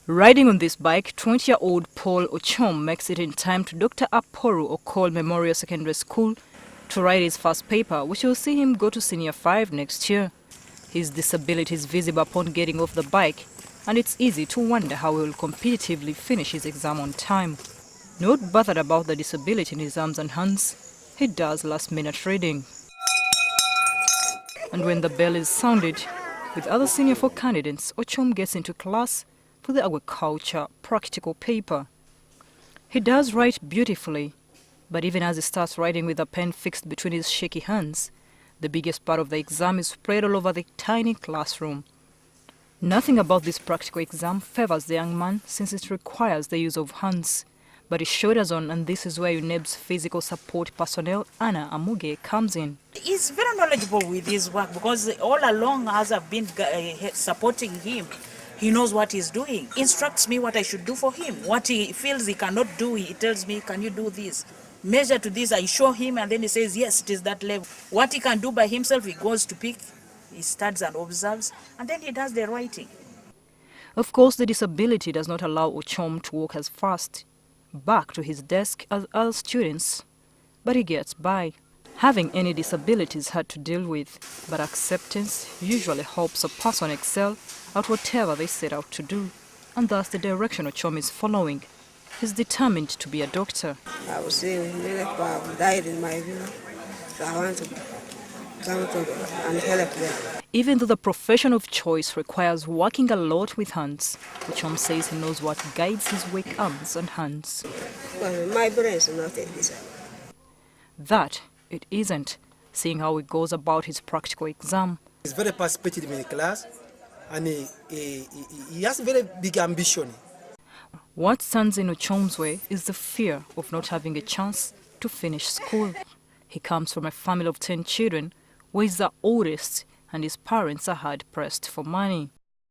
Riding on this bike, 20-year-old Paul Ochom makes it in time to Dr. Aporu Okol Memorial Secondary School to write his first paper, which will see him go to Senior 5 next year. His disability is visible upon getting off the bike, and it's easy to wonder how he will competitively finish his exam on time. Not bothered about the disability in his arms and hands, he does last-minute reading. And when the bell is sounded, with other Senior 4 candidates, Ochom gets into class for the agriculture practical paper. He does write beautifully, but even as he starts writing with a pen fixed between his shaky hands, the biggest part of the exam is spread all over the tiny classroom. Nothing about this practical exam favors the young man since it requires the use of hands. But he shoulders on, and this is where UNEB's physical support personnel, Anna Amuge, comes in. He's very knowledgeable with his work because all along as I've been supporting him, he knows what he's doing. Instructs me what I should do for him. What he feels he cannot do, he tells me, can you do this? Measure to this, I show him, and then he says, yes, it is that level. What he can do by himself, he goes to pick, he studies and observes, and then he does the writing. Of course, the disability does not allow Ochom to walk as fast back to his desk as other students, but he gets by. Having any disability is hard to deal with, but acceptance usually helps a person excel at whatever they set out to do, and thus the direction Ochom is following. He's determined to be a doctor. I would say many people have died in my view, so I want to come to and help them. Even though the profession of choice requires working a lot with hands, Ochom says he knows what guides his weak arms and hands. Well, my brain is not a disabled. That it isn't, seeing how he goes about his practical exam. He's very participative in the class, and he has very big ambition. What stands in Ochom's way is the fear of not having a chance to finish school. He comes from a family of 10 children, where he's the oldest, and his parents are hard-pressed for money.